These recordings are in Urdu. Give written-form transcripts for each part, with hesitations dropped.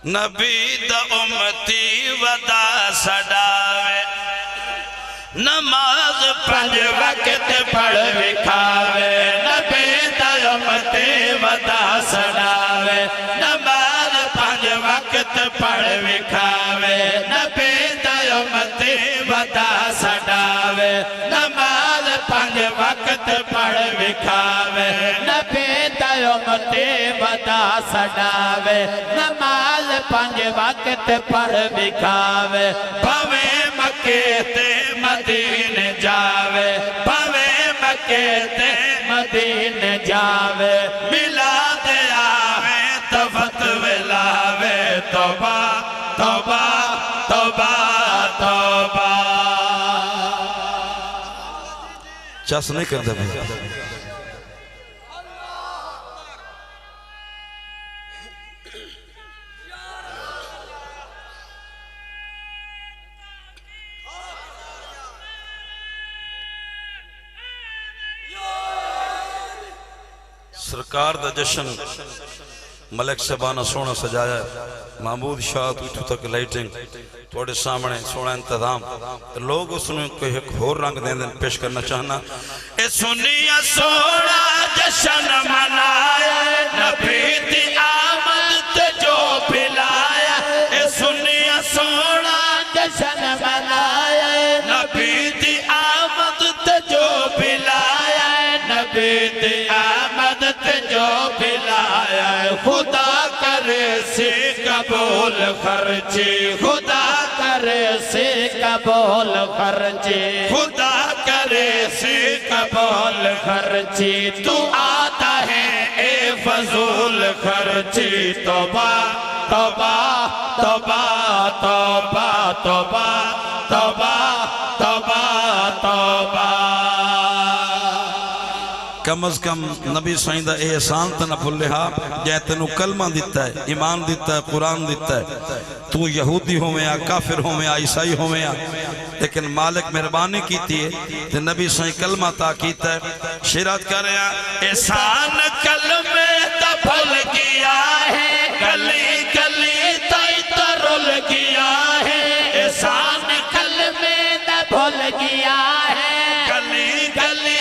نبی دا امتی ودا سڑاوے نماز 5 وقت پڑھ وکھاوے نبی دا امتی ودا سڑاوے نماز 5 وقت پڑھ وکھاوے نبی دا امتی ودا سڑاوے نماز 5 وقت پڑھ وکھاوے نبی دا امتی ودا سڑاوے نماز 5 وقت پڑھ وکھاوے بھویں مکے تے مدینے جاوے بھویں مکے تے مدینے جاوے ملا دے آوے تفت ولاوے توبہ توبہ توبہ توبہ چاس نہیں کر دے بھائی سرکار دا جشن ملک صاحبانہ سونا سجایا ہے محمود شاہ تو تک لائٹنگ توڑے سامنے سونا انتظام لوگ اس نے کوئی ایک اور رنگ دیں پیش کرنا چاہنا اے سنیا سونا جشن منایا نبی دی آمد تے جو پلایا اے سنیا سونا جشن منایا نبی دی آمد تے جو پلایا نبی دی آمد تے جو پلایا خدا کرے سے قبول خرچی خدا کرے سے قبول خرچی خدا کرے سے قبول خرچی تو آتا ہے اے فضول خرچی توبہ توبہ توبہ توبہ توبہ توبہ توبہ توبہ کم از کم نبی سائیں دا احسان تا نہ بھولے ہاں جائے تینو کلمہ دیتا ہے ایمان دیتا ہے قرآن دیتا ہے تو یہودی ہو میں کافر ہو میں عیسائی ہو میں لیکن مالک مہربانی کیتی ہے تو نبی سائیں کلمہ تا کیتا ہے شیرات کر رہے ہیں احسان کلمہ تا بھول گیا ہے گلی گلی تائی تا رول گیا ہے احسان کلمہ تا بھول گیا ہے گلی گلی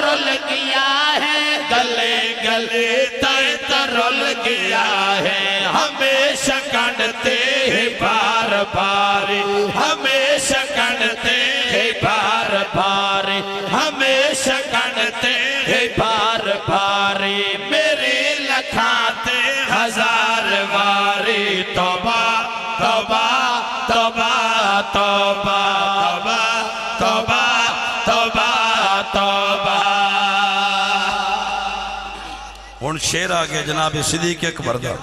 رول گیا ہے گلے گلے تائے ترول گیا ہے ہمیشہ کڑتے ہیں بار بار ہمیشہ کڑتے ہیں بار بار ہمیشہ کڑتے ہیں بار بار میرے لکھاتے 1000 واری توبہ توبہ توبہ توبہ توبہ توبہ توبہ ہون شیر آگے جناب صدیق اکبر دا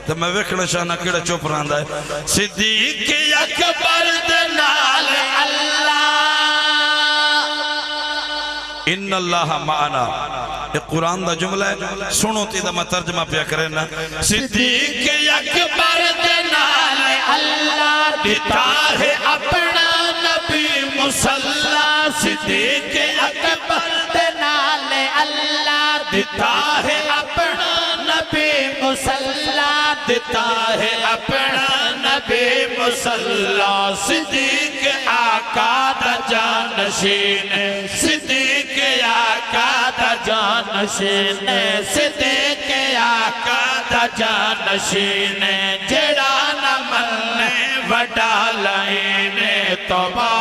تو میں وکھڑا شاہنا کیڑا چوپ رہندا ہے صدیق اکبر دے نال اللہ ان اللہ معنا یہ قرآن دا جملہ ہے سنو تی دا میں ترجمہ پیا کرے نا صدیق اکبر دے نال اللہ دیتا ہے اپنا نبی مصلی صدیق اکبر دے نال اللہ دیتا ہے اپنا نبی مصلی دیتا ہے اپنا نبی مصلی صدیق آقا دا جانشین صدیق آقا دا جانشین صدیق آقا دا جانشین جڑا نہ مننے وڈا لائنے توبہ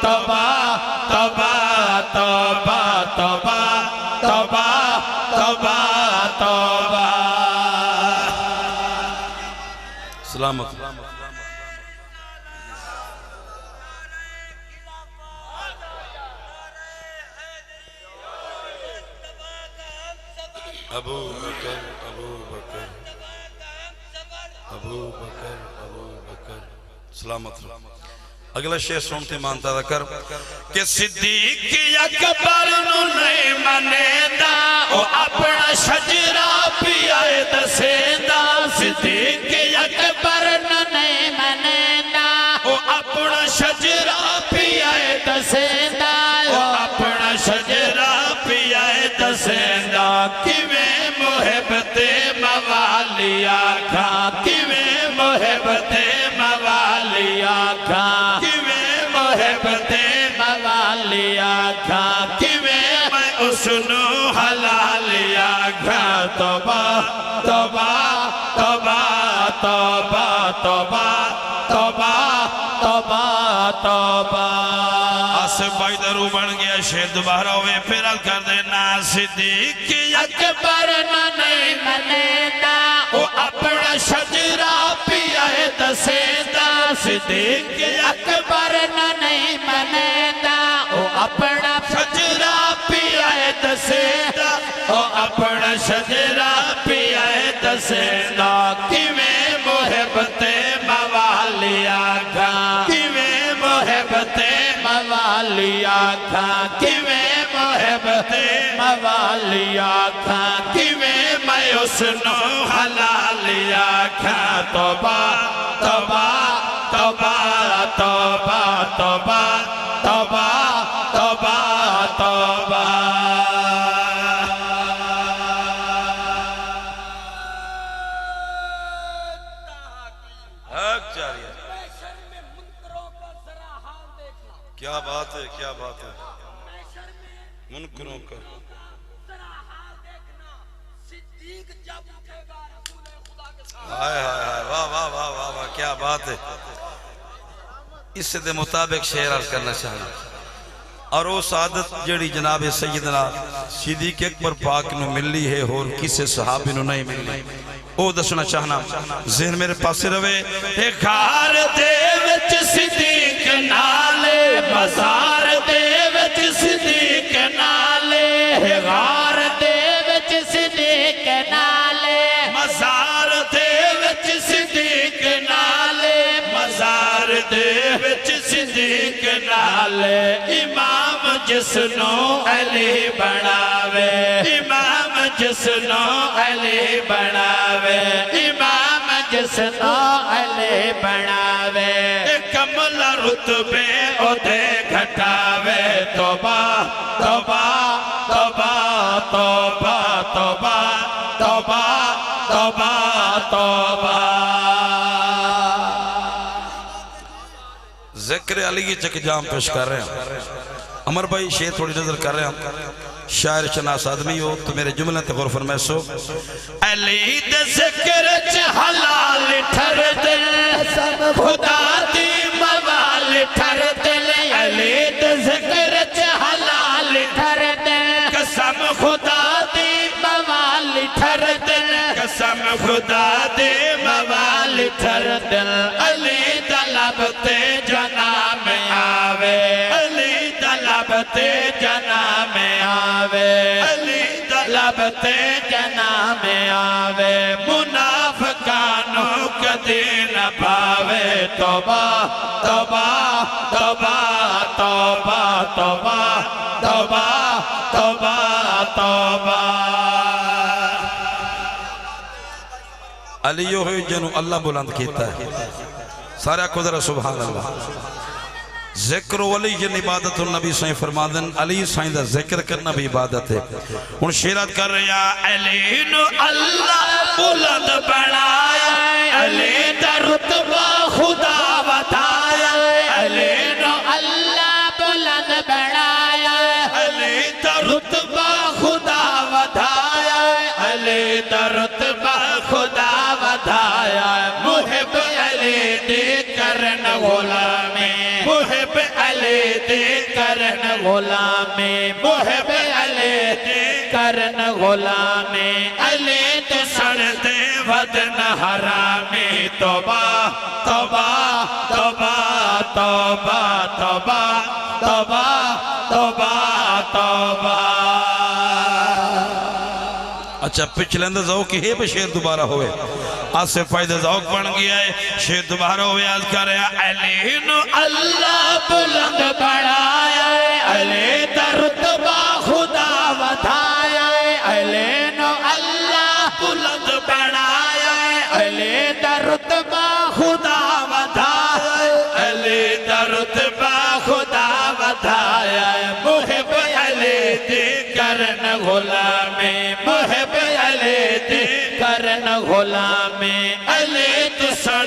توبہ توبہ توبہ توبہ توبہ توبہ توبہ سلامت ابو بکر ابو بکر ابو بکر ابو بکر سلامت اگلا شیئر سنتے مانتا تھا کر کہ صدیق اکبر نو نہیں منے دا او اپنا شجرہ پیائے دسیندہ صدیق اکبر نو نہیں منے دا او اپنا شجرہ پیائے دسیندہ او اپنا شجرہ پیائے دسیندہ کیویں محبت موالی آکھا کیویں محبت موالی آکھا کیویں محبت موالی آکھا کیویں میں اس نو حلالی آکھا توبہ توبہ توبہ توبہ توبہ توبہ توبہ توبہ آصف بھائی درو بن گیا شیر دوبارہ ہوئے پھر کر دینا صدیق اکبر نہ نہیں منینا او اپنا شجرہ پیائے دسیدہ صدیق اکبر نہ نہیں منینا او اپنا شجرہ پیائے دسیدہ او اپنا شجرہ پیائے دسیدہ کیویں محبت موالی آکھا کیویں محبت موالی آکھا کیویں محبت موالی آکھا کیویں میں اس نو حلالی آکھا توبہ توبہ توبہ توبہ توبہ توبہ توبہ توبہ کیا بات ہے کیا بات ہے منکروں کا ہائے ہائے ہائے واہ واہ واہ واہ واہ کیا بات ہے اس سے دے مطابق شعر عرض کرنا چاہنا اور وہ سعادت جڑی جناب سیدنا صدیق اکبر پاک نو ملی ہے اور کسے صحابی نو نہیں ملی او دسنا چاہنا ذہن میرے پاس روے ایک غار دے وچ صدیق نالے مزار دے وچ صدیق نالے غار دے وچ صدیق نالے مزار دے وچ صدیق نالے مزار دے وچ صدیق نالے امام جس نو علی بناوے امام جس نو علی بناوے امام جس نو علی بناوے کمل رتبے او دے گھٹاوے توبہ توبہ توبہ توبہ توبہ توبہ توبہ توبہ ذکر علی کی چک جام پیش کر رہے ہیں عمر بھائی شیر تھوڑی نظر کر رہے ہیں شاعر شناس آدمی ہو تو میرے جملے تے غور فرمائے سو علی دے ذکر چ حلال ٹھر دل خدا دی موال ٹھر دل علی دے ذکر چ حلال ٹھر دل قسم خدا دی موال ٹھر دل قسم خدا دی موال ٹھر دل علی طلب تے جنام میں آوے علی طلب تے جنام میں آوے علی طلب تے جنام میں آوے منافقانوں کدی نہ پاوے توبہ توبہ توبہ توبہ توبہ توبہ توبہ توبہ علیو ہوئی جنو اللہ بلند کیتا ہے سارا قدر سبحان اللہ ذکر ولی جن عبادت النبی صلی فرما دن علی صلی دا ذکر کرنا بھی عبادت ہے ان شیرات کر رہے ہیں علی نو اللہ بلند بڑھایا علی دا رتبہ خدا بتایا علی نو اللہ بلند بڑھایا علی دا رتبہ خدا بتایا علی دا رتبہ خدا بتایا محب علی دی کرن غلامی محب علی دی کرن غلامی محب علی دی کرن غلامی علی تو سڑ دے ودن حرامی توبہ توبہ توبہ توبہ توبہ توبہ توبہ توبہ اچھا پچھلے اندر ذوق ہی پہ شیر دوبارہ ہوئے آج سے فائدہ ذوق بن گیا ہے شیر دوبارہ ہوئے آج کر رہے ہیں علی نو اللہ بلند بڑھایا علی دا رتبہ خدا بتایا علی نو اللہ بلند بڑھایا علی دا رتبہ خدا بتایا علی دا رتبہ خدا بتایا محب علی دی کرن غلامی محب علی دی کرن غلامی علی تو سڑ